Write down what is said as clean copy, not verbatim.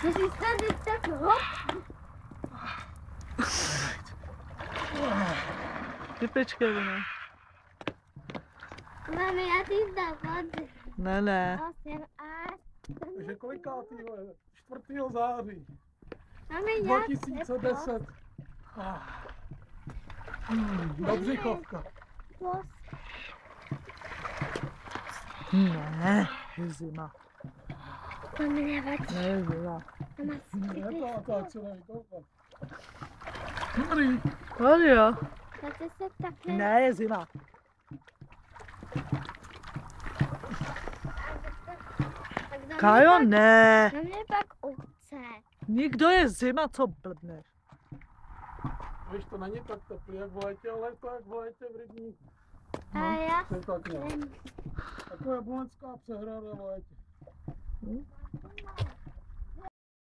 Musíš tady tak hop. Ty počkej, ne? Mami, já ti dám vody. Ne. 8 a... Takže kolikátýho je? 4. září Mami, já 2010. Do Břichovka. Ne, je zima. Mami, nevadí. Ne, je zima. Ne, tak se nevykoupat. Dobrý. Tady jo. Tady se takhle... Ne, je zima. Kajo, ne. Na mě pak ovce. Nikdo je zima, co blbneš. Víš, to není tak teplý jak v létě, ale je to jak v létě v rybníku. A já... To je tak nějak. Jako Jablonská přehrada v létě.